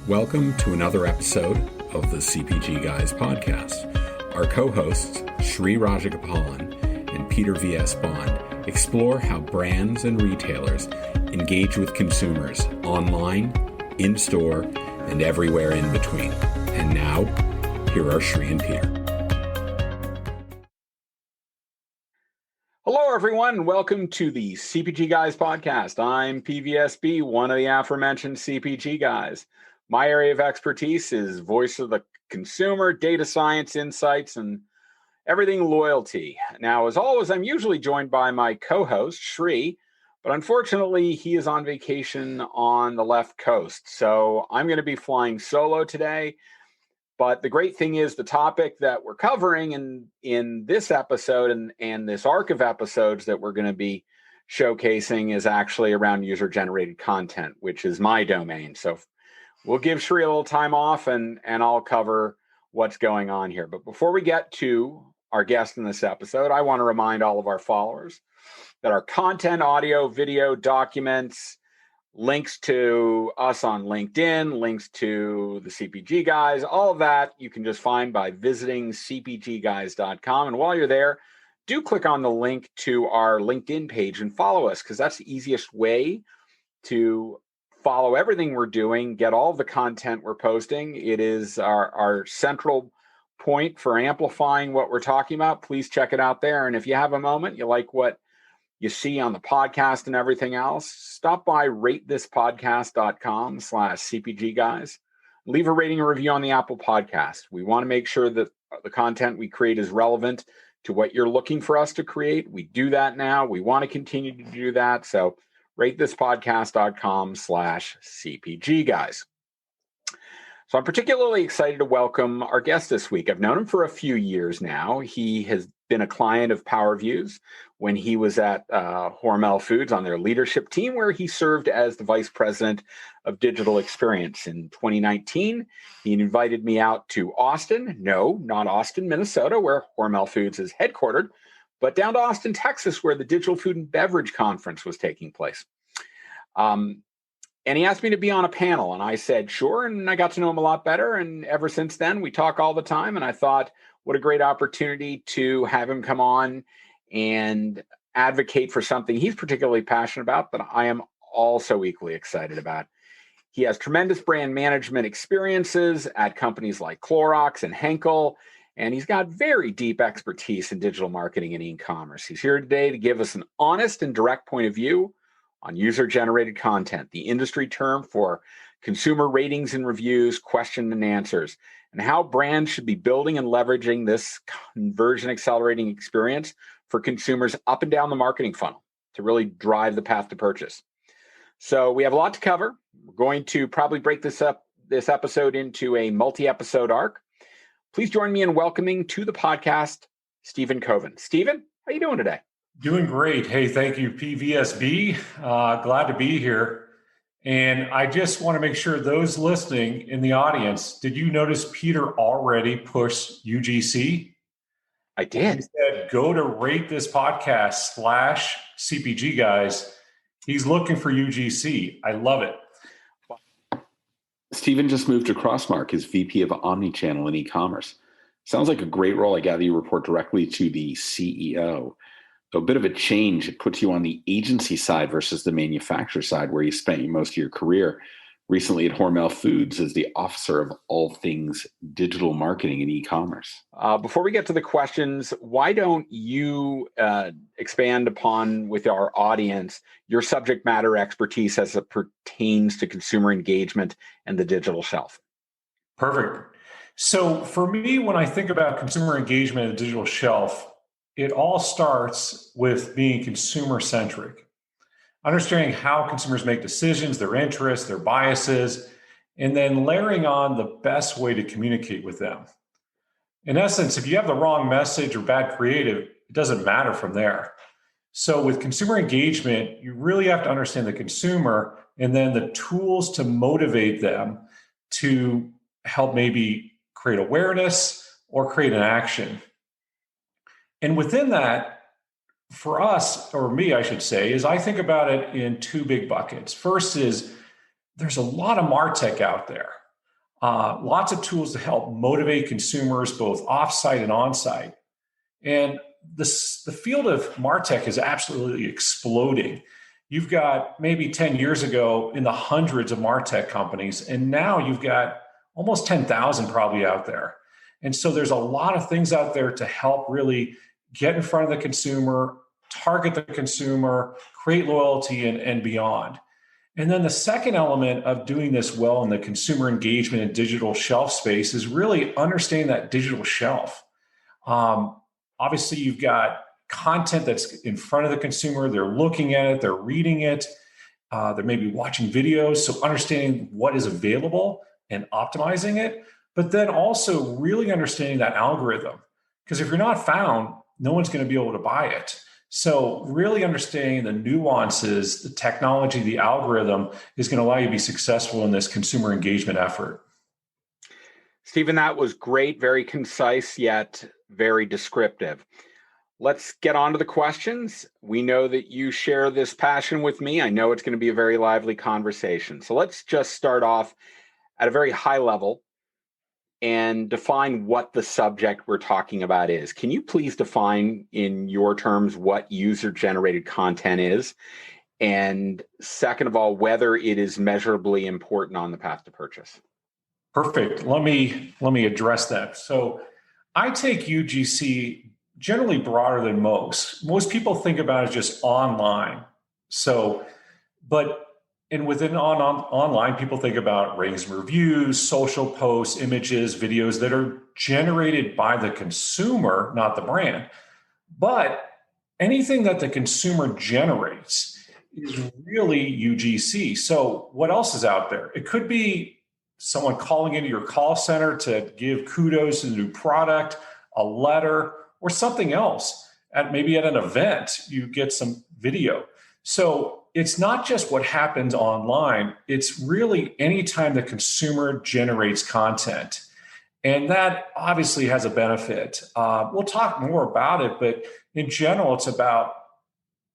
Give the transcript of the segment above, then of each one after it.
Welcome to another episode of the CPG Guys podcast. Our co-hosts, Sri Rajagopalan and Peter V.S. Bond, explore how brands and retailers engage with consumers online, in-store, and everywhere in between. And now, here are Sri and Peter. Hello, everyone. Welcome to the CPG Guys podcast. I'm PVSB, one of the aforementioned CPG guys. My area of expertise is voice of the consumer, data science, insights, and everything loyalty. Now, as always, I'm usually joined by my co-host, Sri, but unfortunately, he is on vacation on the left coast. So I'm going to be flying solo today. But the great thing is the topic that we're covering in this episode and this arc of episodes that we're going to be showcasing is actually around user-generated content, which is my domain. So we'll give Sri a little time off and I'll cover what's going on here. But before we get to our guest in this episode, I want to remind all of our followers that our content, audio, video, documents, links to us on LinkedIn, links to the CPG Guys, all of that you can just find by visiting cpgguys.com. And while you're there, do click on the link to our LinkedIn page and follow us, because that's the easiest way to follow everything we're doing, get all the content we're posting. It is our central point for amplifying what we're talking about. Please check it out there. And if you have a moment, you like what you see on the podcast and everything else, stop by ratethispodcast.com/CPG guys. Leave a rating and review on the Apple podcast. We want to make sure that the content we create is relevant to what you're looking for us to create. We do that now. We want to continue to do that. So ratethispodcast.com/CPG guys. So I'm particularly excited to welcome our guest this week. I've known him for a few years now. He has been a client of PowerView's when he was at Hormel Foods on their leadership team, where he served as the vice president of digital experience. In 2019, he invited me out to Austin. No, not Austin, Minnesota, where Hormel Foods is headquartered, but down to Austin, Texas, where the Digital Food and Beverage Conference was taking place. And he asked me to be on a panel, and I said, sure, and I got to know him a lot better, and ever since then, we talk all the time, and I thought, what a great opportunity to have him come on and advocate for something he's particularly passionate about, that I am also equally excited about. He has tremendous brand management experiences at companies like Clorox and Henkel, and he's got very deep expertise in digital marketing and e-commerce. He's here today to give us an honest and direct point of view on user-generated content, the industry term for consumer ratings and reviews, question and answers, and how brands should be building and leveraging this conversion accelerating experience for consumers up and down the marketing funnel to really drive the path to purchase. So we have a lot to cover. We're going to probably break this episode into a multi-episode arc. Please join me in welcoming to the podcast, Stephen Koven. Stephen, how are you doing today? Doing great. Hey, thank you, PVSB. Glad to be here. And I just want to make sure those listening in the audience, did you notice Peter already pushed UGC? I did. He said, go to ratethispodcast/CPG guys. He's looking for UGC. I love it. Stephen just moved to Crossmark as VP of Omnichannel and eCommerce. Sounds like a great role. I gather you report directly to the CEO. So a bit of a change. It puts you on the agency side versus the manufacturer side, where you spent most of your career. Recently at Hormel Foods as the officer of all things digital marketing and e-commerce. Before we get to the questions, why don't you expand upon with our audience your subject matter expertise as it pertains to consumer engagement and the digital shelf? Perfect. So for me, when I think about consumer engagement and the digital shelf, it all starts with being consumer-centric. Understanding how consumers make decisions, their interests, their biases, and then layering on the best way to communicate with them. In essence, if you have the wrong message or bad creative, it doesn't matter from there. So with consumer engagement, you really have to understand the consumer and then the tools to motivate them to help maybe create awareness or create an action. And within that, for us, or me, I should say, is I think about it in two big buckets. First is there's a lot of MarTech out there. lots of tools to help motivate consumers both offsite and onsite. And the field of MarTech is absolutely exploding. You've got maybe 10 years ago in the hundreds of MarTech companies, and now you've got almost 10,000 probably out there. And so there's a lot of things out there to help really get in front of the consumer, target the consumer, create loyalty, and beyond. And then the second element of doing this well in the consumer engagement and digital shelf space is really understanding that digital shelf. Obviously, you've got content that's in front of the consumer. They're looking at it, they're reading it, they may be watching videos. So understanding what is available and optimizing it, but then also really understanding that algorithm. Because if you're not found, no one's going to be able to buy it. So really understanding the nuances, the technology, the algorithm is going to allow you to be successful in this consumer engagement effort. Stephen, that was great, very concise, yet very descriptive. Let's get on to the questions. We know that you share this passion with me. I know it's going to be a very lively conversation. So let's just start off at a very high level and define what the subject we're talking about is. Can you please define in your terms what user-generated content is? And second of all, whether it is measurably important on the path to purchase. Perfect. Let me address that. So I take UGC generally broader than most. Most people think about it as just online. Within online, people think about ratings and reviews, social posts, images, videos that are generated by the consumer, not the brand. But anything that the consumer generates is really UGC. So what else is out there? It could be someone calling into your call center to give kudos to the new product, a letter, or something else. Maybe at an event, you get some video. So it's not just what happens online. It's really anytime the consumer generates content. And that obviously has a benefit. We'll talk more about it, but in general, it's about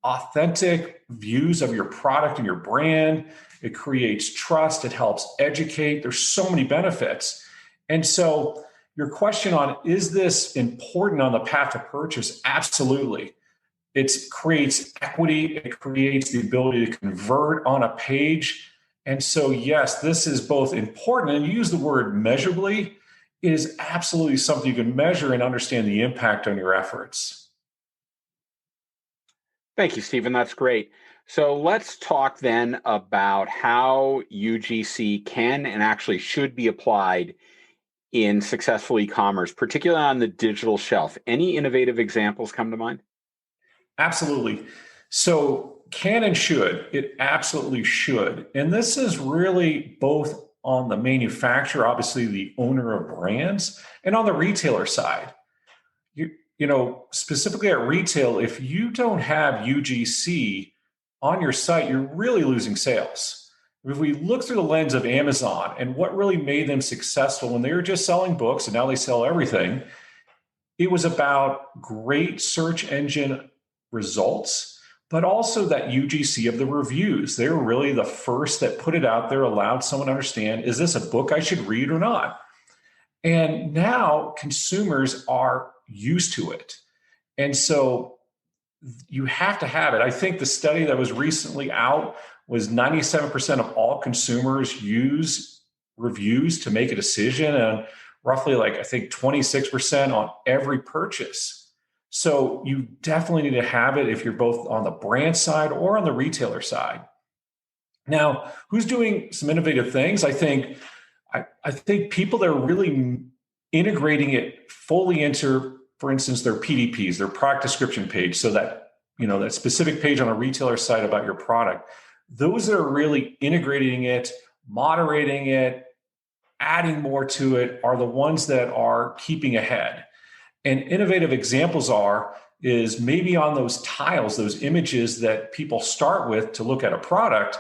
authentic views of your product and your brand. It creates trust. It helps educate. There's so many benefits. And so your question on, is this important on the path to purchase? Absolutely. It creates equity. It creates the ability to convert on a page. And so, yes, this is both important, and you use the word measurably. It is absolutely something you can measure and understand the impact on your efforts. Thank you, Stephen. That's great. So let's talk then about how UGC can and actually should be applied in successful e-commerce, particularly on the digital shelf. Any innovative examples come to mind? Absolutely. So can and should, it absolutely should. And this is really both on the manufacturer, obviously the owner of brands, and on the retailer side. Specifically at retail, if you don't have UGC on your site, you're really losing sales. If we look through the lens of Amazon and what really made them successful when they were just selling books and now they sell everything, it was about great search engine results, but also that UGC of the reviews. They were really the first that put it out there, allowed someone to understand, is this a book I should read or not? And now consumers are used to it. And so you have to have it. I think the study that was recently out was 97% of all consumers use reviews to make a decision, and roughly 26% on every purchase. So you definitely need to have it if you're both on the brand side or on the retailer side. Now, who's doing some innovative things? I think people that are really integrating it fully into, for instance, their PDPs, their product description page, so that that specific page on a retailer site about your product. Those that are really integrating it, moderating it, adding more to it are the ones that are keeping ahead. And innovative examples is maybe on those tiles, those images that people start with to look at a product,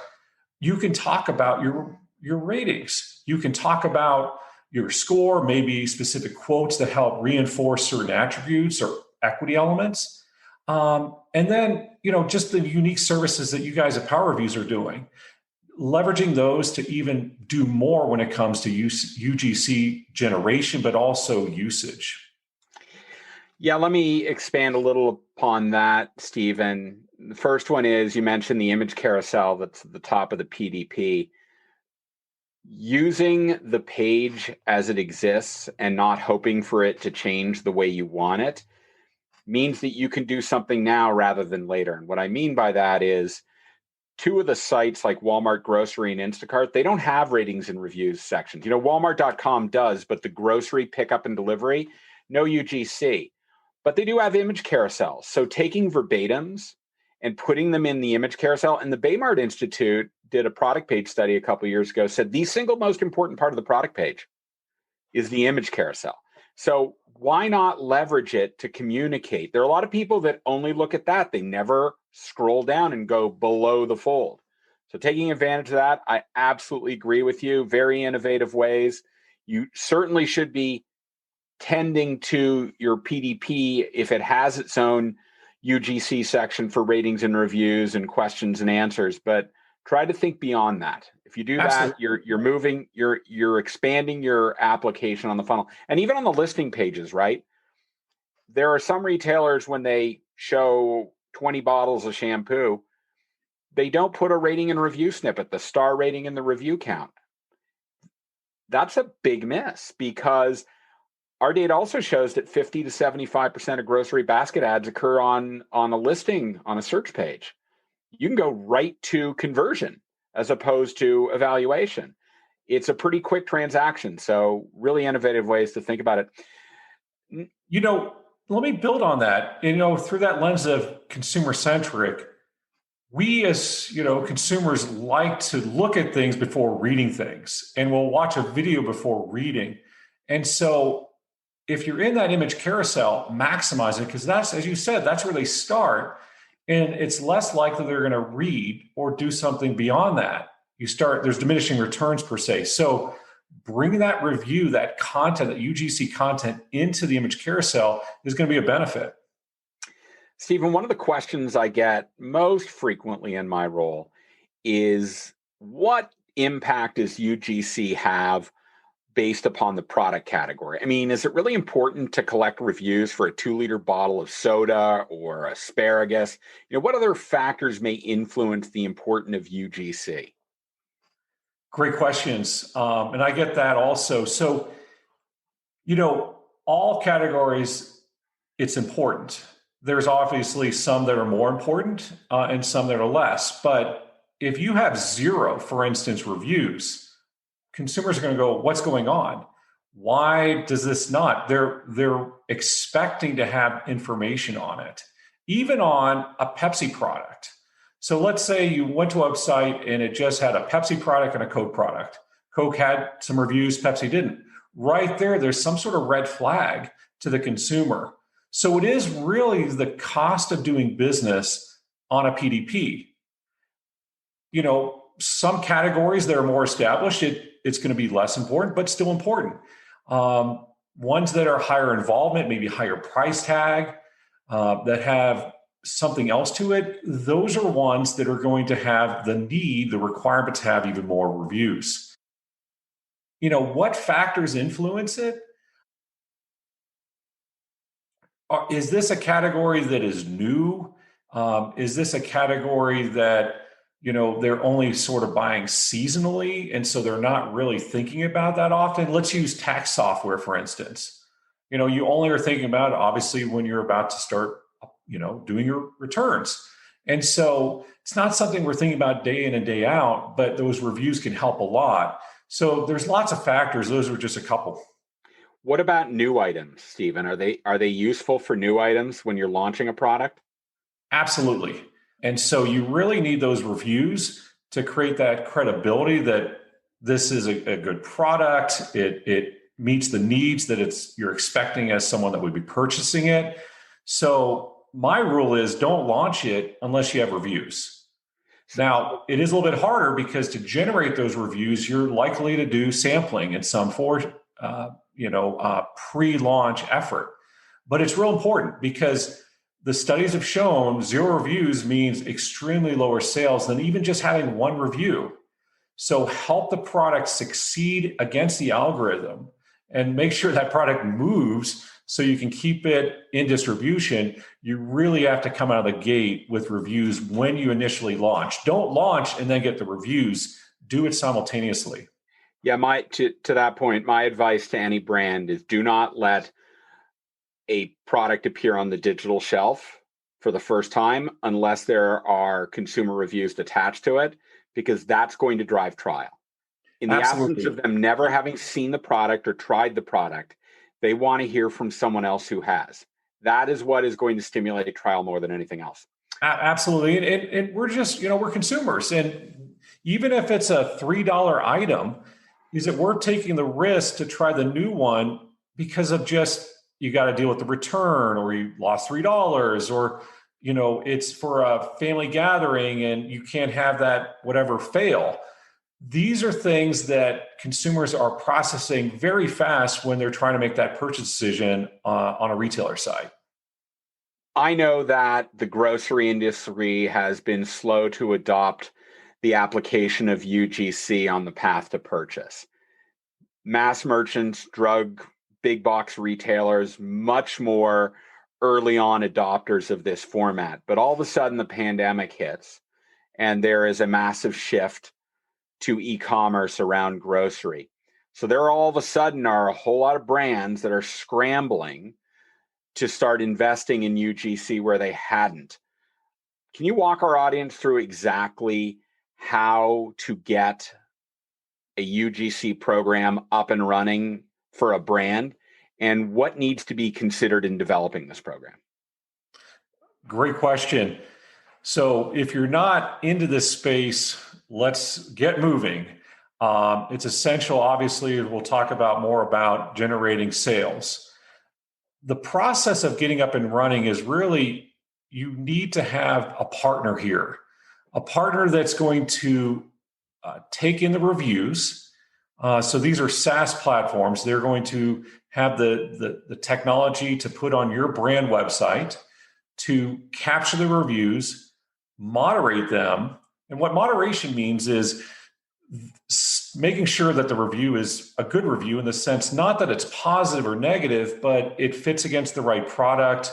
you can talk about your ratings. You can talk about your score, maybe specific quotes that help reinforce certain attributes or equity elements. And then, just the unique services that you guys at Power Reviews are doing. leveraging those to even do more when it comes to UGC generation, but also usage. Yeah, let me expand a little upon that, Stephen. The first one is you mentioned the image carousel that's at the top of the PDP. Using the page as it exists and not hoping for it to change the way you want it means that you can do something now rather than later. And what I mean by that is two of the sites like Walmart Grocery and Instacart, they don't have ratings and reviews sections. Walmart.com does, but the grocery pickup and delivery, no UGC. But they do have image carousels. So taking verbatims and putting them in the image carousel, and the Baymart Institute did a product page study a couple of years ago, said the single most important part of the product page is the image carousel. So why not leverage it to communicate? There are a lot of people that only look at that. They never scroll down and go below the fold. So taking advantage of that, I absolutely agree with you. Very innovative ways. You certainly should be tending to your PDP if it has its own UGC section for ratings and reviews and questions and answers, but try to think beyond that. If you do that, you're moving, you're expanding your application on the funnel. And even on the listing pages, right? There are some retailers when they show 20 bottles of shampoo, they don't put a rating and review snippet, the star rating and the review count. That's a big miss because our data also shows that 50 to 75% of grocery basket ads occur on a listing on a search page. You can go right to conversion as opposed to evaluation. It's a pretty quick transaction. So really innovative ways to think about it. Let me build on that. Through that lens of consumer centric, we as consumers like to look at things before reading things, and we'll watch a video before reading. And so if you're in that image carousel, maximize it, because that's, as you said, that's where they start. And it's less likely they're going to read or do something beyond that. There's diminishing returns per se. So bringing that review, that content, that UGC content into the image carousel is going to be a benefit. Stephen, one of the questions I get most frequently in my role is what impact does UGC have based upon the product category? I mean, is it really important to collect reviews for a 2-liter bottle of soda or asparagus? What other factors may influence the importance of UGC? Great questions. And I get that also. So, all categories, it's important. There's obviously some that are more important and some that are less. But if you have 0, for instance, reviews, consumers are going to go, what's going on? Why does this not? They're expecting to have information on it, even on a Pepsi product. So let's say you went to a website and it just had a Pepsi product and a Coke product. Coke had some reviews, Pepsi didn't. Right there's some sort of red flag to the consumer. So it is really the cost of doing business on a PDP. Some categories that are more established, it's going to be less important, but still important. Ones that are higher involvement, maybe higher price tag, that have something else to it, those are ones that are going to have the requirement to have even more reviews. What factors influence it? Is this a category that is new? Is this a category that they're only sort of buying seasonally, and so they're not really thinking about that often? Let's use tax software, for instance. You only are thinking about it, obviously, when you're about to start, doing your returns. And so it's not something we're thinking about day in and day out, but those reviews can help a lot. So there's lots of factors. Those are just a couple. What about new items, Stephen? Are they useful for new items when you're launching a product? Absolutely. And so you really need those reviews to create that credibility that this is a good product. It meets the needs that you're expecting as someone that would be purchasing it. So my rule is don't launch it unless you have reviews. Now, it is a little bit harder because to generate those reviews, you're likely to do sampling in some pre-launch effort. But it's real important because the studies have shown 0 reviews means extremely lower sales than even just having 1 review. So help the product succeed against the algorithm and make sure that product moves so you can keep it in distribution. You really have to come out of the gate with reviews when you initially launch. Don't launch and then get the reviews. Do it simultaneously. Yeah, to that point, my advice to any brand is do not let a product appear on the digital shelf for the first time unless there are consumer reviews attached to it, because that's going to drive trial. In the absence of them never having seen the product or tried the product, they want to hear from someone else who has. That is what is going to stimulate trial more than anything else. Absolutely. And we're just, we're consumers. And even if it's a $3 item, is it worth taking the risk to try the new one because of just, you got to deal with the return, or you lost $3, or, it's for a family gathering and you can't have that whatever fail. These are things that consumers are processing very fast when they're trying to make that purchase decision on a retailer side. I know that the grocery industry has been slow to adopt the application of UGC on the path to purchase. Mass merchants, drug, big box retailers, much more early on adopters of this format. But all of a sudden the pandemic hits and there is a massive shift to e-commerce around grocery. So there all of a sudden are a whole lot of brands that are scrambling to start investing in UGC where they hadn't. Can you walk our audience through exactly how to get a UGC program up and running for a brand and what needs to be considered in developing this program? Great question. So if you're not into this space, let's get moving. It's essential, obviously, we'll talk about more about generating sales. The process of getting up and running is really, you need to have a partner here, a partner that's going to take in the reviews. So these are SaaS platforms. They're going to have the technology to put on your brand website to capture the reviews, moderate them. And what moderation means is making sure that the review is a good review, in the sense, not that it's positive or negative, but it fits against the right product.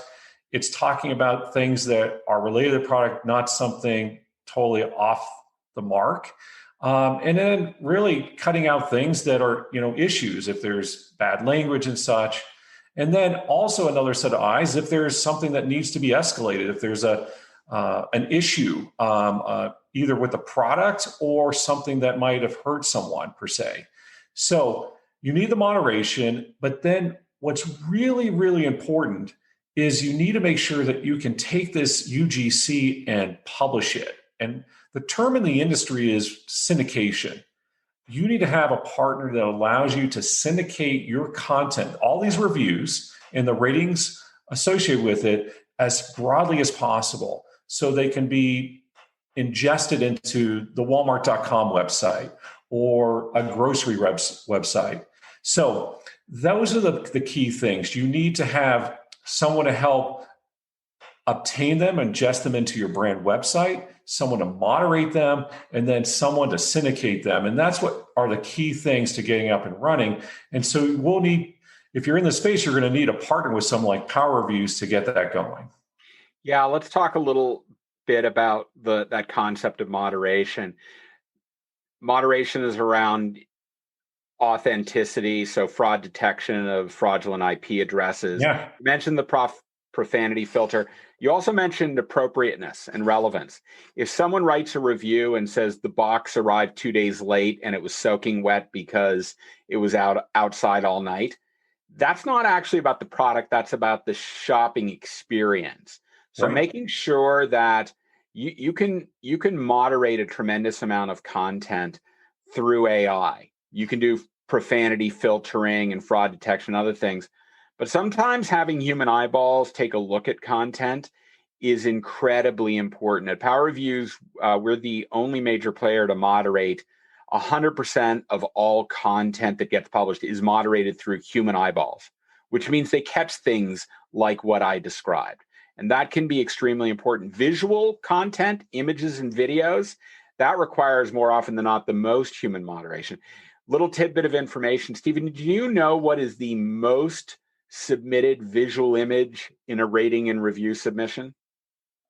It's talking about things that are related to the product, not something totally off the mark. And then really cutting out things that are, issues, if there's bad language and such. And then also another set of eyes if there's something that needs to be escalated, if there's an issue, either with the product or something that might have hurt someone per se. So you need the moderation, but then what's really, really important is you need to make sure that you can take this UGC and publish it. And the term in the industry is syndication. You need to have a partner that allows you to syndicate your content, all these reviews and the ratings associated with it, as broadly as possible, so they can be ingested into the Walmart.com website or a grocery website. So those are the key things. You need to have someone to help obtain them, ingest them into your brand website, someone to moderate them, and then someone to syndicate them. And that's what are the key things to getting up and running. And so we'll need, if you're in the space, you're going to need a partner with someone like Power Reviews to get that going. Yeah, let's talk a little bit about that concept of moderation. Moderation is around authenticity, so fraud detection of fraudulent IP addresses. Yeah. You mentioned the profanity filter. You also mentioned appropriateness and relevance. If someone writes a review and says the box arrived 2 days late and it was soaking wet because it was outside all night, that's not actually about the product. That's about the shopping experience. So Right. Making sure that you can moderate a tremendous amount of content through AI. You can do profanity filtering and fraud detection, other things. But sometimes having human eyeballs take a look at content is incredibly important. At Power Reviews, we're the only major player to moderate 100% of all content that gets published is moderated through human eyeballs, which means they catch things like what I described. And that can be extremely important. Visual content, images and videos, that requires more often than not the most human moderation. Little tidbit of information, Stephen, do you know what is the most submitted visual image in a rating and review submission?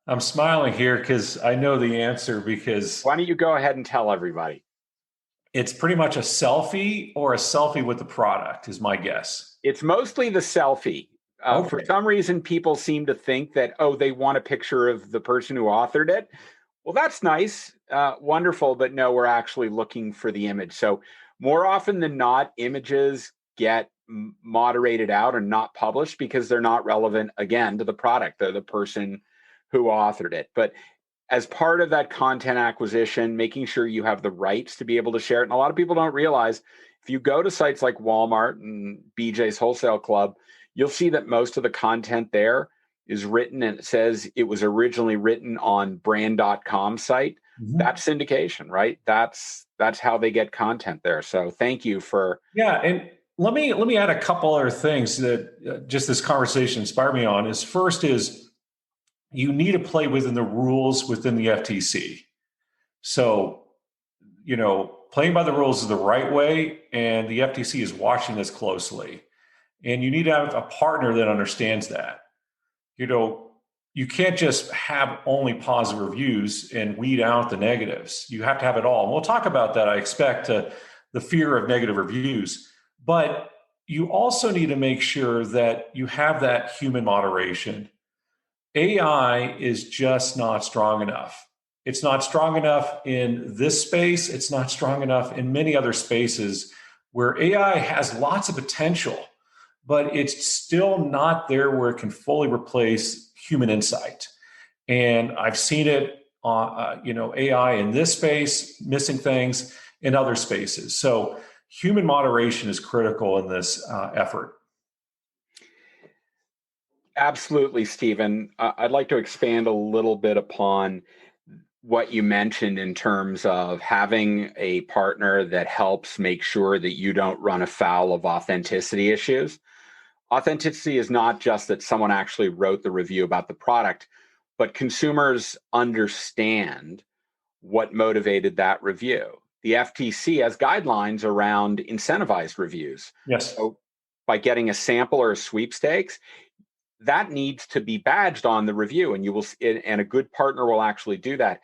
I'm smiling here because I know the answer, because Why don't you go ahead and tell everybody? it's pretty much a selfie or a selfie with the product is my guess. It's mostly the selfie. For Okay. some reason, people seem to think that, oh, they want a picture of the person who authored it. Well, that's nice, wonderful, but no, we're actually looking for the image. So more often than not, images get moderated out and not published because they're not relevant, again, to the product. They're the person who authored it. But as part of that content acquisition, making sure you have the rights to be able to share it. And a lot of people don't realize, if you go to sites like Walmart and BJ's Wholesale Club, you'll see that most of the content there is written, and it says it was originally written on brand.com site. Mm-hmm. That's syndication, right? That's how they get content there. So thank you for. Yeah, and let me add a couple other things that just this conversation inspired me on. Is first is you need to play within the rules within the FTC. So, playing by the rules is the right way, and the FTC is watching this closely. And you need to have a partner that understands that. You can't just have only positive reviews and weed out the negatives. You have to have it all. And we'll talk about that, I expect, the fear of negative reviews. But you also need to make sure that you have that human moderation. AI is just not strong enough. It's not strong enough in this space. It's not strong enough in many other spaces where AI has lots of potential, but it's still not there where it can fully replace human insight. And I've seen it on, AI in this space, missing things in other spaces. So human moderation is critical in this effort. Absolutely, Stephen. I'd like to expand a little bit upon what you mentioned in terms of having a partner that helps make sure that you don't run afoul of authenticity issues. Authenticity is not just that someone actually wrote the review about the product, but consumers understand what motivated that review. The FTC has guidelines around incentivized reviews. Yes. So by getting a sample or a sweepstakes, that needs to be badged on the review, and a good partner will actually do that.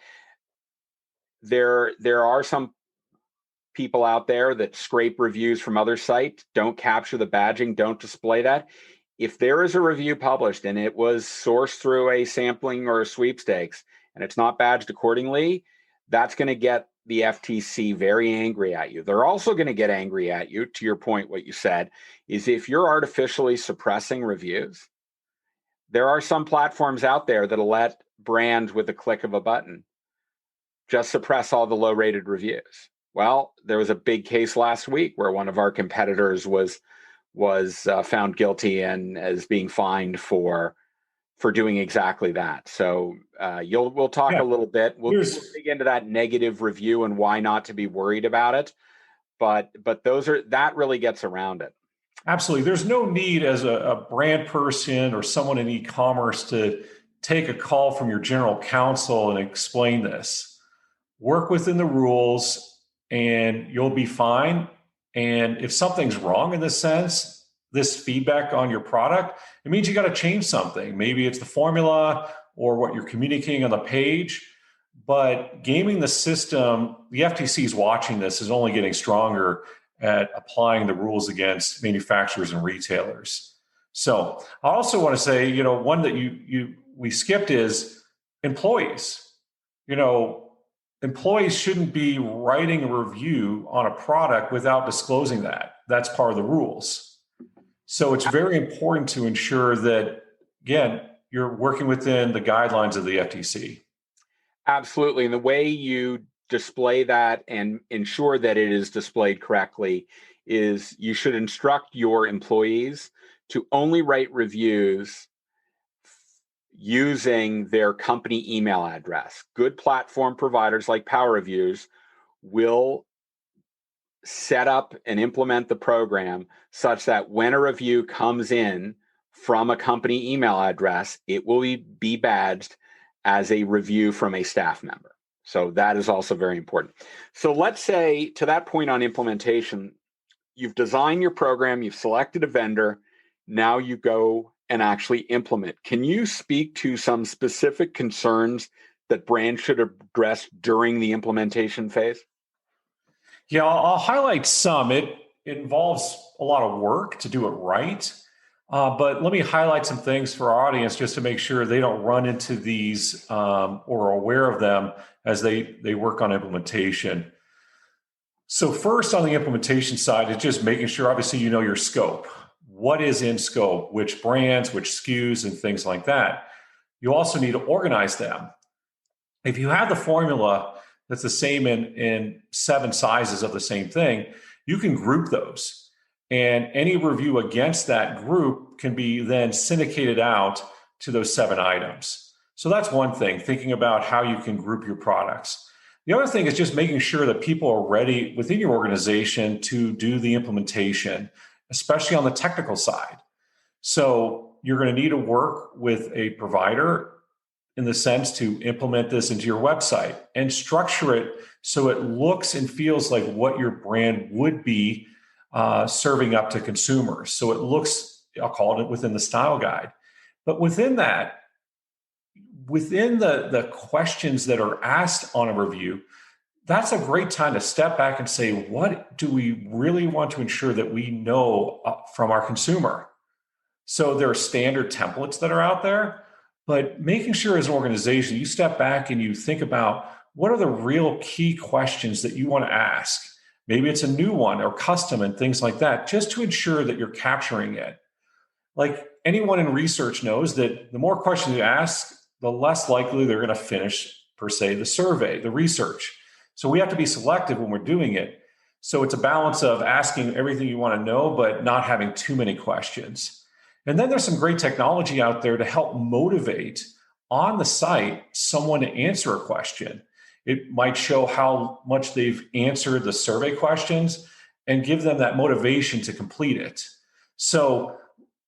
There are some people out there that scrape reviews from other sites, don't capture the badging, don't display that. If there is a review published and it was sourced through a sampling or a sweepstakes and it's not badged accordingly, that's going to get the FTC very angry at you. They're also going to get angry at you, to your point, what you said, is if you're artificially suppressing reviews. There are some platforms out there that'll let brands, with a click of a button, just suppress all the low-rated reviews. Well, there was a big case last week where one of our competitors was found guilty and is being fined for doing exactly that. So we'll talk a little bit. We'll dig into that negative review and why not to be worried about it. But that really gets around it. Absolutely. There's no need as a brand person or someone in e-commerce to take a call from your general counsel and explain this. Work within the rules and you'll be fine. And if something's wrong in this sense, this feedback on your product, it means you got to change something. Maybe it's the formula or what you're communicating on the page. But gaming the system, the FTC is watching this, is only getting stronger at applying the rules against manufacturers and retailers. So I also want to say, one that we skipped is employees. Employees shouldn't be writing a review on a product without disclosing that. That's part of the rules. So it's very important to ensure that, again, you're working within the guidelines of the FTC. Absolutely. And the way you display that and ensure that it is displayed correctly is you should instruct your employees to only write reviews using their company email address. Good platform providers like Power Reviews will set up and implement the program such that when a review comes in from a company email address, it will be badged as a review from a staff member. So that is also very important. So let's say, to that point on implementation, you've designed your program, you've selected a vendor, now you go and actually implement. Can you speak to some specific concerns that brands should address during the implementation phase? Yeah, I'll highlight some. It involves a lot of work to do it right. But let me highlight some things for our audience just to make sure they don't run into these or are aware of them as they work on implementation. So first on the implementation side, it's just making sure, obviously, you know your scope. What is in scope, which brands, which SKUs, and things like that. You also need to organize them. If you have the formula that's the same in 7 sizes of the same thing, you can group those. And any review against that group can be then syndicated out to those 7 items. So that's one thing, thinking about how you can group your products. The other thing is just making sure that people are ready within your organization to do the implementation, especially on the technical side. So you're going to need to work with a provider in the sense to implement this into your website and structure it so it looks and feels like what your brand would be serving up to consumers. So it looks, I'll call it within the style guide. But within that, within the questions that are asked on a review, that's a great time to step back and say, what do we really want to ensure that we know from our consumer? So there are standard templates that are out there, but making sure as an organization, you step back and you think about what are the real key questions that you want to ask. Maybe it's a new one or custom and things like that, just to ensure that you're capturing it. Like anyone in research knows that the more questions you ask, the less likely they're going to finish, per se, the survey, the research. So we have to be selective when we're doing it. So it's a balance of asking everything you want to know, but not having too many questions. And then there's some great technology out there to help motivate on the site someone to answer a question. It might show how much they've answered the survey questions and give them that motivation to complete it. So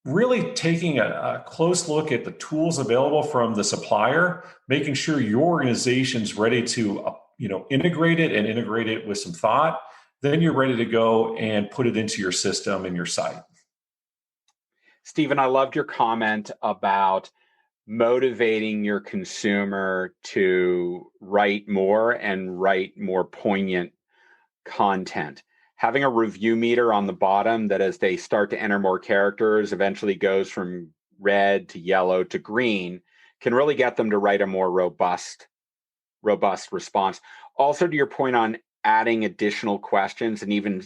really taking a close look at the tools available from the supplier, making sure your organization's ready to integrate it and integrate it with some thought, then you're ready to go and put it into your system and your site. Stephen, I loved your comment about motivating your consumer to write more and write more poignant content. Having a review meter on the bottom that as they start to enter more characters eventually goes from red to yellow to green can really get them to write a more robust response. Also, to your point on adding additional questions and even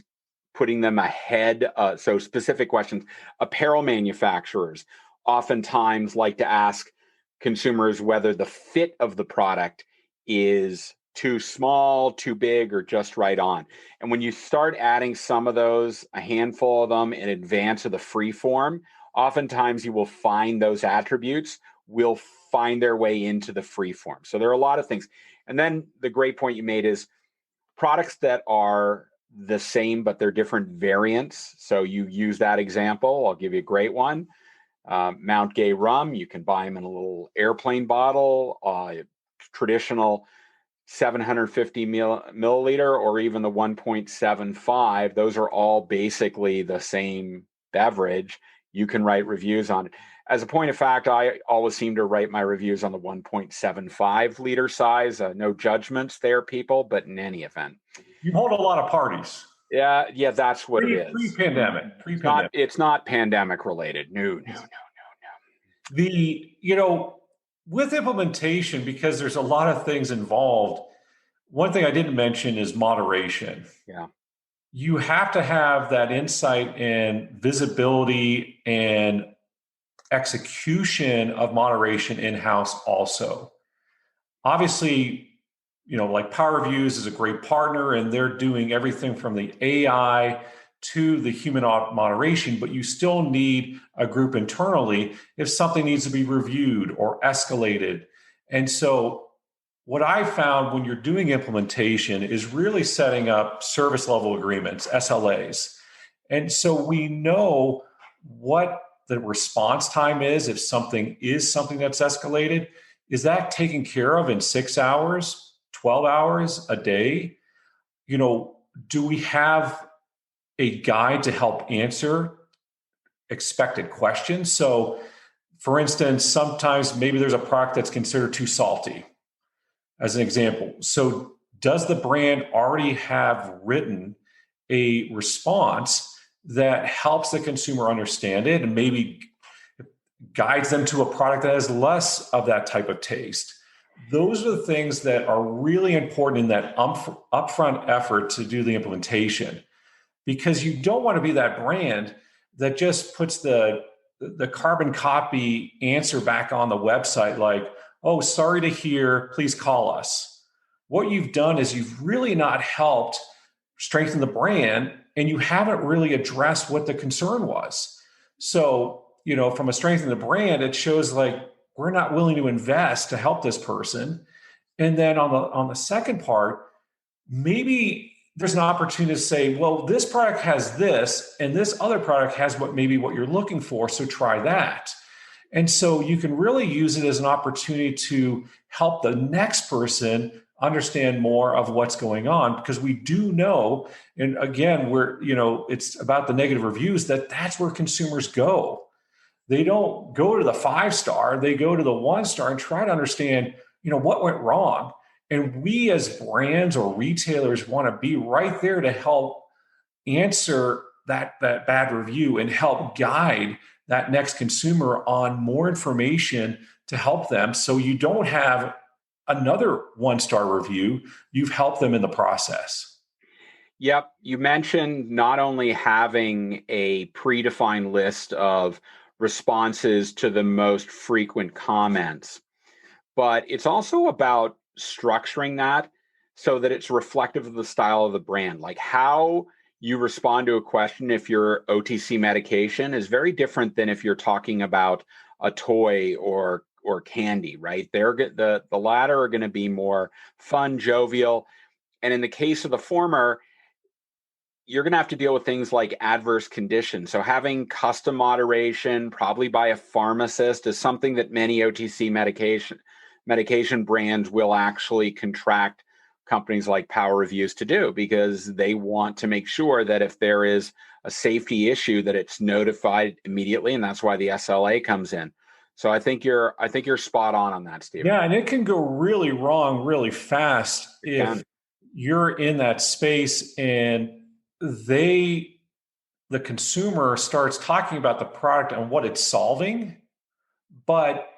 putting them ahead, so specific questions, apparel manufacturers oftentimes like to ask consumers whether the fit of the product is too small, too big, or just right on. And when you start adding some of those, a handful of them in advance of the free form, oftentimes you will find those attributes will find their way into the free form. So there are a lot of things. And then the great point you made is products that are the same, but they're different variants. So you use that example. I'll give you a great one. Mount Gay rum, you can buy them in a little airplane bottle, traditional 750 milliliter, or even the 1.75. Those are all basically the same beverage. You can write reviews on it. As a point of fact, I always seem to write my reviews on the 1.75 liter size. No judgments there, people, but in any event. You hold a lot of parties. Yeah, that's what it is. Pre-pandemic. It's not pandemic related. No. With implementation, because there's a lot of things involved, one thing I didn't mention is moderation. Yeah. You have to have that insight and visibility and execution of moderation in-house also. Obviously, like Power Reviews is a great partner and they're doing everything from the AI to the human moderation, but you still need a group internally if something needs to be reviewed or escalated. And so what I found when you're doing implementation is really setting up service level agreements, SLAs. And so we know what the response time is if something that's escalated. Is that taken care of in 6 hours? 12 hours a day, do we have a guide to help answer expected questions? So, for instance, sometimes maybe there's a product that's considered too salty, as an example. So, does the brand already have written a response that helps the consumer understand it and maybe guides them to a product that has less of that type of taste? Those are the things that are really important in that upfront effort to do the implementation, because you don't want to be that brand that just puts the carbon copy answer back on the website like, oh, sorry to hear, please call us. What you've done is you've really not helped strengthen the brand, and you haven't really addressed what the concern was. So, from a strength in the brand, it shows like we're not willing to invest to help this person. And then on the second part, maybe there's an opportunity to say, well, this product has this, and this other product has what you're looking for. So try that. And so you can really use it as an opportunity to help the next person understand more of what's going on, because we do know, and again, it's about the negative reviews, that's where consumers go. They don't go to the 5-star, they go to the 1-star and try to understand, what went wrong. And we as brands or retailers want to be right there to help answer that bad review and help guide that next consumer on more information to help them. So you don't have another 1-star review, you've helped them in the process. Yep. You mentioned not only having a predefined list of responses to the most frequent comments, but it's also about structuring that so that it's reflective of the style of the brand. Like how you respond to a question if you're OTC medication is very different than if you're talking about a toy or candy, right? The latter are going to be more fun, jovial. And in the case of the former, you're going to have to deal with things like adverse conditions. So having custom moderation, probably by a pharmacist, is something that many OTC medication brands will actually contract companies like Power Reviews to do, because they want to make sure that if there is a safety issue, that it's notified immediately, and that's why the SLA comes in. So I think you're spot on that, Steve. Yeah, and it can go really wrong really fast if you're in that space and the consumer starts talking about the product and what it's solving. But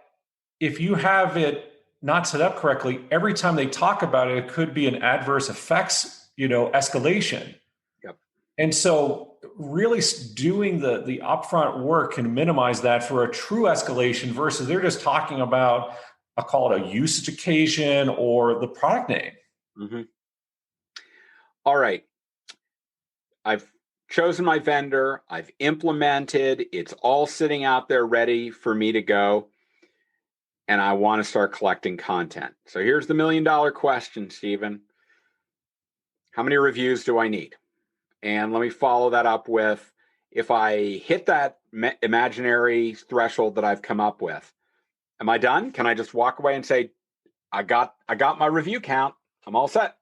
if you have it not set up correctly, every time they talk about it, it could be an adverse effects, escalation. Yep. And so really doing the upfront work can minimize that for a true escalation versus they're just talking about, I'll call it a usage occasion or the product name. Mm-hmm. All right. I've chosen my vendor. I've implemented. It's all sitting out there ready for me to go. And I want to start collecting content. So here's the $1 million question, Stephen. How many reviews do I need? And let me follow that up with, if I hit that imaginary threshold that I've come up with, am I done? Can I just walk away and say, I got my review count, I'm all set?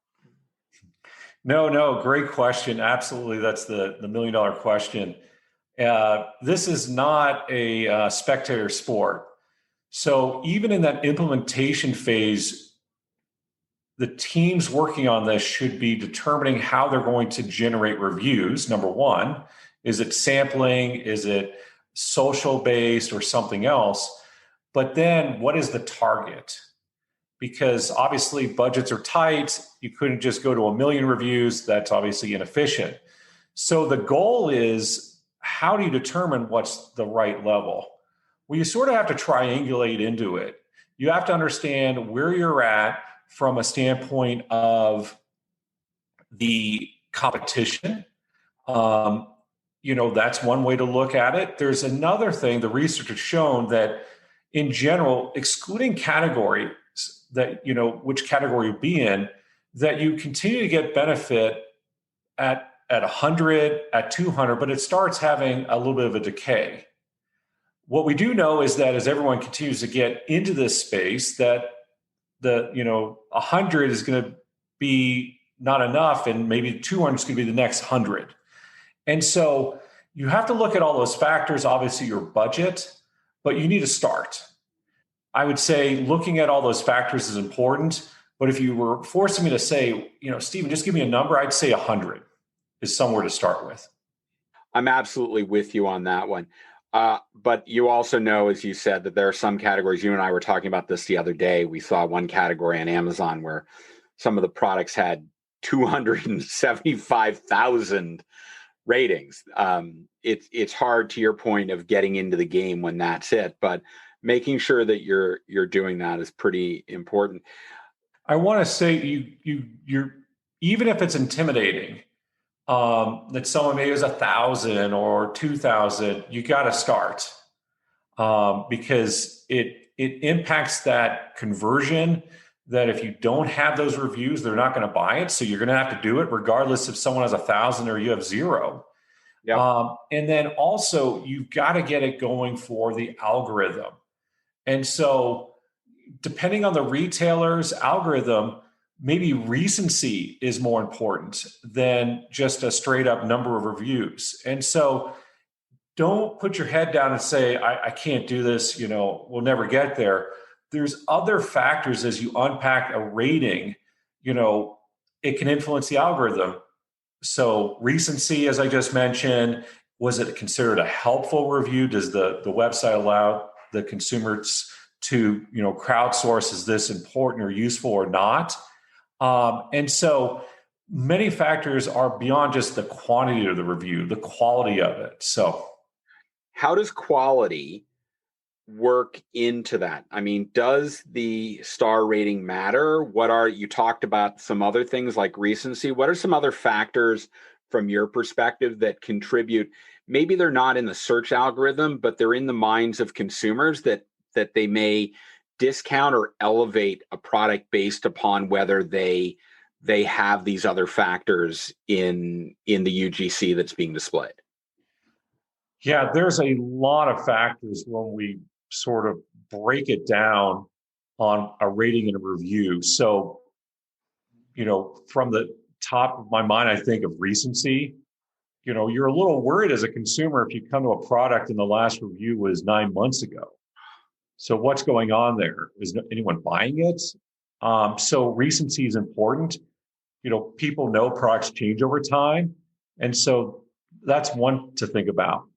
No, great question. Absolutely. That's the $1 million question. This is not a spectator sport. So even in that implementation phase, the teams working on this should be determining how they're going to generate reviews. Number one, is it sampling? Is it social based or something else? But then what is the target? Because obviously budgets are tight. You couldn't just go to 1 million reviews. That's obviously inefficient. So the goal is, how do you determine what's the right level? Well, you sort of have to triangulate into it. You have to understand where you're at from a standpoint of the competition. That's one way to look at it. There's another thing. The research has shown that in general, excluding categories that, which category you be in, that you continue to get benefit at 100, at 200, but it starts having a little bit of a decay. What we do know is that as everyone continues to get into this space, that the 100 is going to be not enough, and maybe 200 is going to be the next 100. And so you have to look at all those factors, obviously your budget, but you need to start. I would say looking at all those factors is important, but if you were forcing me to say, Stephen, just give me a number, I'd say 100 is somewhere to start with. I'm absolutely with you on that one. But you also know, as you said, that there are some categories. You and I were talking about this the other day. We saw one category on Amazon where some of the products had 275,000 ratings. It's hard, to your point, of getting into the game when that's it, but making sure that you're doing that is pretty important. I want to say you're even if it's intimidating, that someone maybe is 1,000 or 2,000, you got to start, because it impacts that conversion. That if you don't have those reviews, they're not going to buy it. So you're going to have to do it regardless if someone has 1,000 or you have 0. Yep. And then also you've got to get it going for the algorithm. And so depending on the retailer's algorithm, maybe recency is more important than just a straight up number of reviews. And so don't put your head down and say, I can't do this, we'll never get there. There's other factors as you unpack a rating, it can influence the algorithm. So recency, as I just mentioned, was it considered a helpful review? Does the website allow the consumers to, crowdsource, is this important or useful or not? And so many factors are beyond just the quantity of the review, the quality of it. So how does quality work into that? I mean, does the star rating matter? You talked about some other things like recency. What are some other factors from your perspective that contribute? Maybe they're not in the search algorithm, but they're in the minds of consumers that they may discount or elevate a product based upon whether they have these other factors in the UGC that's being displayed. Yeah, there's a lot of factors when we sort of break it down on a rating and a review. So, from the top of my mind, I think of recency. You're a little worried as a consumer if you come to a product and the last review was 9 months ago. So what's going on there? Is anyone buying it? So recency is important. People know products change over time. And so that's one to think about.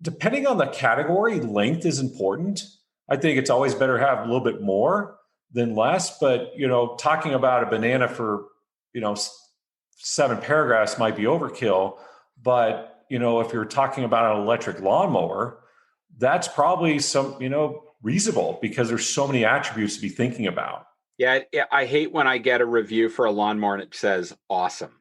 Depending on the category, length is important. I think it's always better to have a little bit more than less. But, talking about a banana for, 7 paragraphs might be overkill. But, if you're talking about an electric lawnmower, that's probably some, reasonable because there's so many attributes to be thinking about. Yeah, I hate when I get a review for a lawnmower and it says awesome.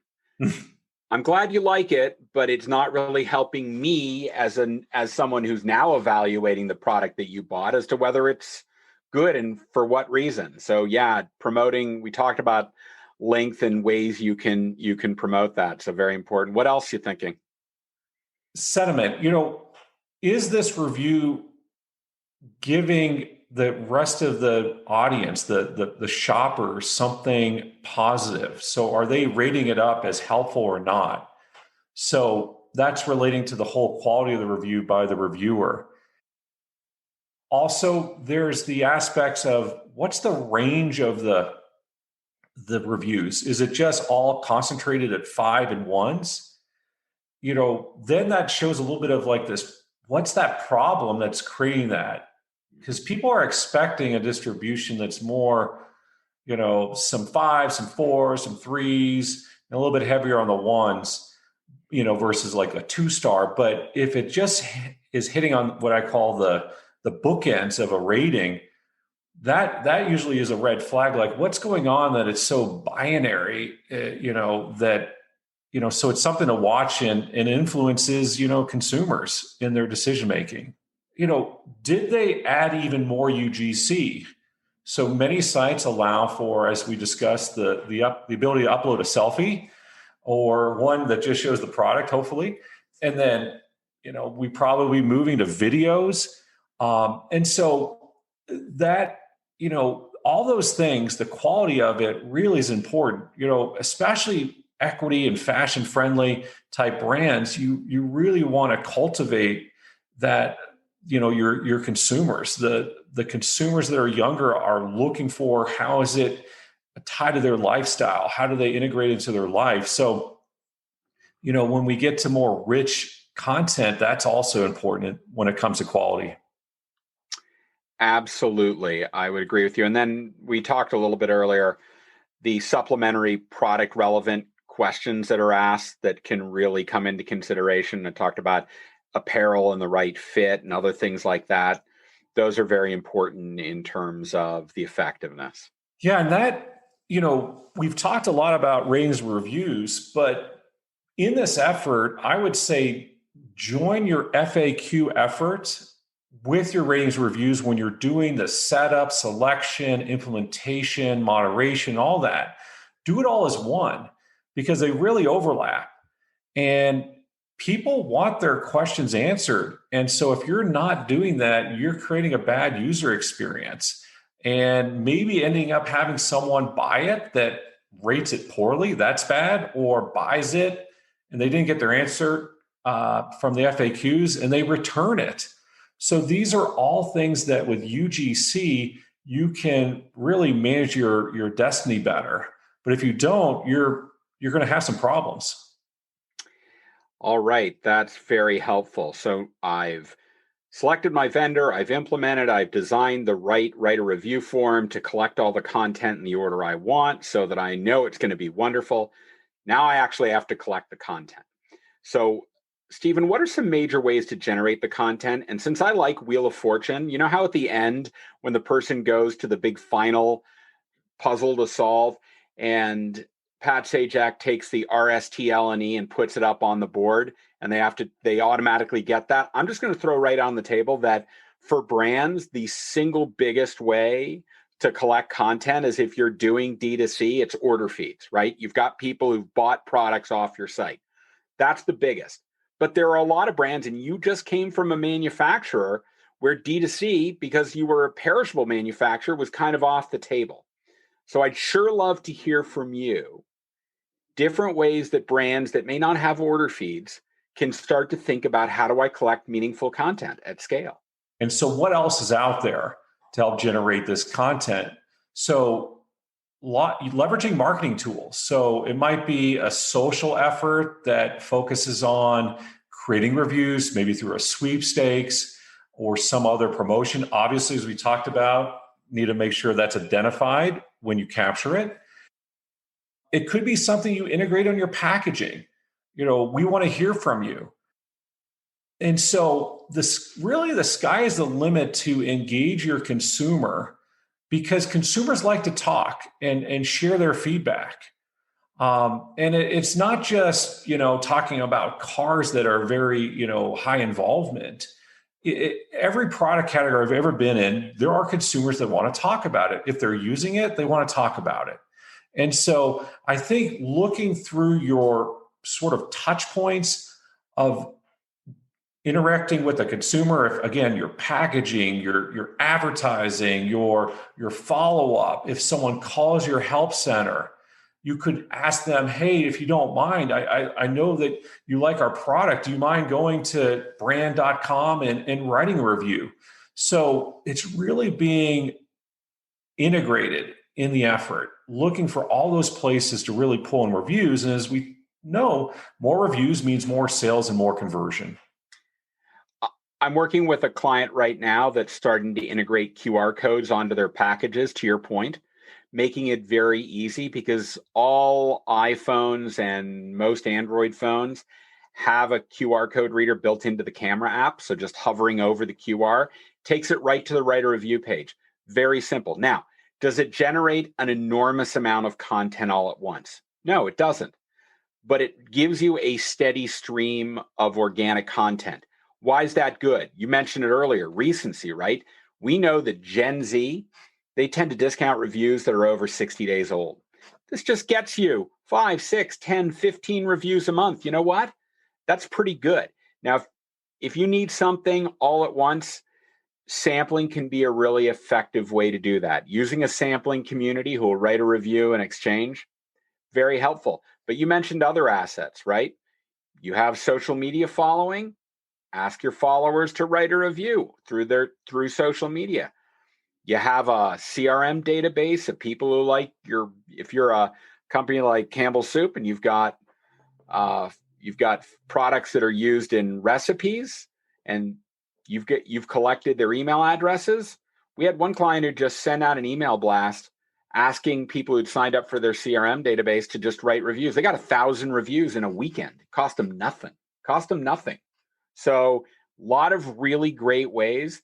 I'm glad you like it, but it's not really helping me as someone who's now evaluating the product that you bought as to whether it's good and for what reason. So yeah, promoting, we talked about length and ways you can promote that. So very important. What else are you thinking? Sentiment. Is this review giving the rest of the audience, the shoppers, something positive? So are they rating it up as helpful or not? So that's relating to the whole quality of the review by the reviewer. Also, there's the aspects of what's the range of the reviews? Is it just all concentrated at 5 and 1s? Then that shows a little bit of like this, what's that problem that's creating that? Because people are expecting a distribution that's more, some 5s, some 4s, some 3s, and a little bit heavier on the 1s, versus like a 2-star. But if it just is hitting on what I call the bookends of a rating, that usually is a red flag. Like, what's going on that it's so binary, so it's something to watch and influences, consumers in their decision making. Did they add even more UGC? So many sites allow for, as we discussed, the ability to upload a selfie or one that just shows the product, hopefully. And then, we probably moving to videos. And so that, all those things, the quality of it really is important, especially equity and fashion friendly type brands. You really want to cultivate that, your consumers, the consumers that are younger are looking for, how is it tied to their lifestyle? How do they integrate into their life? So, when we get to more rich content, that's also important when it comes to quality. Absolutely. I would agree with you. And then we talked a little bit earlier, the supplementary product relevant questions that are asked that can really come into consideration. I talked about apparel and the right fit and other things like that. Those are very important in terms of the effectiveness. Yeah. And that, we've talked a lot about ratings and reviews, but in this effort, I would say join your FAQ effort with your ratings reviews when you're doing the setup, selection, implementation, moderation, all that. Do it all as one because they really overlap. And people want their questions answered. And so if you're not doing that, you're creating a bad user experience and maybe ending up having someone buy it that rates it poorly. That's bad, or buys it and they didn't get their answer from the FAQs and they return it. So these are all things that with UGC, you can really manage your destiny better. But if you don't, you're going to have some problems. All right, that's very helpful. So I've selected my vendor, I've implemented, I've designed the right write a review form to collect all the content in the order I want so that I know it's going to be wonderful. Now I actually have to collect the content. So Stephen, what are some major ways to generate the content? And since I like Wheel of Fortune, you know how at the end, when the person goes to the big final puzzle to solve, and Pat Sajak takes the RSTLNE and puts it up on the board, and they automatically get that. I'm just going to throw right on the table that for brands, the single biggest way to collect content is if you're doing D2C, it's order feeds, right? You've got people who've bought products off your site. That's the biggest. But there are a lot of brands, and you just came from a manufacturer where D2C, because you were a perishable manufacturer, was kind of off the table. So I'd sure love to hear from you different ways that brands that may not have order feeds can start to think about, how do I collect meaningful content at scale? And so what else is out there to help generate this content? So leveraging marketing tools. So it might be a social effort that focuses on creating reviews, maybe through a sweepstakes or some other promotion. Obviously, as we talked about, need to make sure that's identified when you capture it. It could be something you integrate on your packaging. We want to hear from you. And so the sky is the limit to engage your consumer, because consumers like to talk and share their feedback. And it's not just, talking about cars that are very, high involvement. Every product category I've ever been in, there are consumers that want to talk about it. If they're using it, they want to talk about it. And so I think looking through your sort of touch points of interacting with the consumer, if again, your packaging, your advertising, your follow-up, if someone calls your help center, you could ask them, hey, if you don't mind, I know that you like our product. Do you mind going to brand.com and writing a review? So it's really being integrated in the effort, looking for all those places to really pull in reviews. And as we know, more reviews means more sales and more conversion. I'm working with a client right now that's starting to integrate QR codes onto their packages, to your point, making it very easy, because all iPhones and most Android phones have a QR code reader built into the camera app. So just hovering over the QR takes it right to the writer review page. Very simple. Now, does it generate an enormous amount of content all at once? No, it doesn't. But it gives you a steady stream of organic content. Why is that good? You mentioned it earlier, recency, right? We know that Gen Z, they tend to discount reviews that are over 60 days old. This just gets you 5, 6, 10, 15 reviews a month. You know what? That's pretty good. Now, if you need something all at once, sampling can be a really effective way to do that. Using a sampling community who will write a review and exchange, very helpful. But you mentioned other assets, right? You have social media following, ask your followers to write a review through social media. You have a CRM database of people who like if you're a company like Campbell Soup and you've got products that are used in recipes and you've collected their email addresses. We had one client who just sent out an email blast asking people who'd signed up for their CRM database to just write reviews. They got 1,000 reviews in a weekend. It cost them nothing. So a lot of really great ways.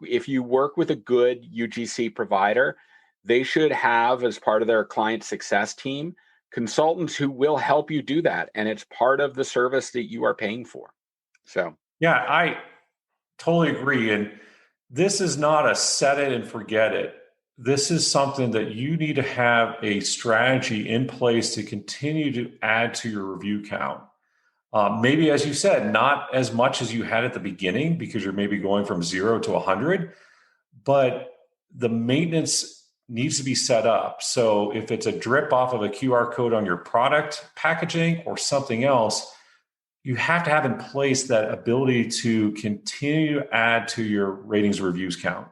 If you work with a good UGC provider, they should have, as part of their client success team, consultants who will help you do that. And it's part of the service that you are paying for. So, yeah, I totally agree. And this is not a set it and forget it. This is something that you need to have a strategy in place to continue to add to your review count. Maybe, as you said, not as much as you had at the beginning because you're maybe going from 0 to 100, but the maintenance needs to be set up. So if it's a drip off of a QR code on your product packaging or something else, you have to have in place that ability to continue to add to your ratings reviews count.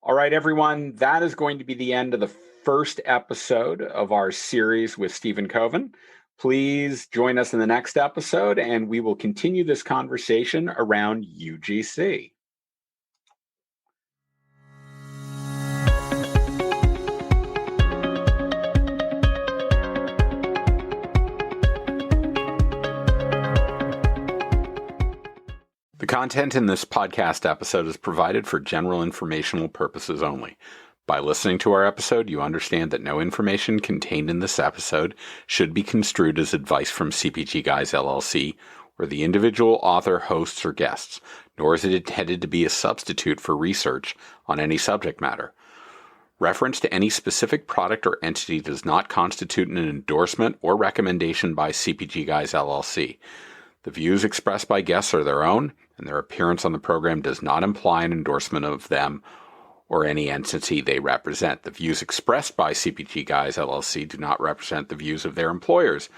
All right, everyone, that is going to be the end of the first episode of our series with Stephen Koven. Please join us in the next episode, and we will continue this conversation around UGC. The content in this podcast episode is provided for general informational purposes only. By listening to our episode, you understand that no information contained in this episode should be construed as advice from CPG Guys LLC or the individual author, hosts, or guests, nor is it intended to be a substitute for research on any subject matter. Reference to any specific product or entity does not constitute an endorsement or recommendation by CPG Guys LLC. The views expressed by guests are their own, and their appearance on the program does not imply an endorsement of them or any entity they represent. The views expressed by CPG Guys LLC do not represent the views of their employers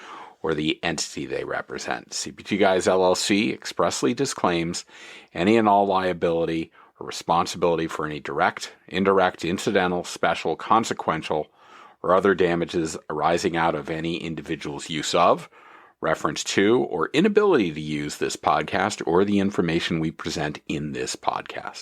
or the entity they represent. CPG Guys LLC expressly disclaims any and all liability or responsibility for any direct, indirect, incidental, special, consequential, or other damages arising out of any individual's use of, reference to, or inability to use this podcast or the information we present in this podcast.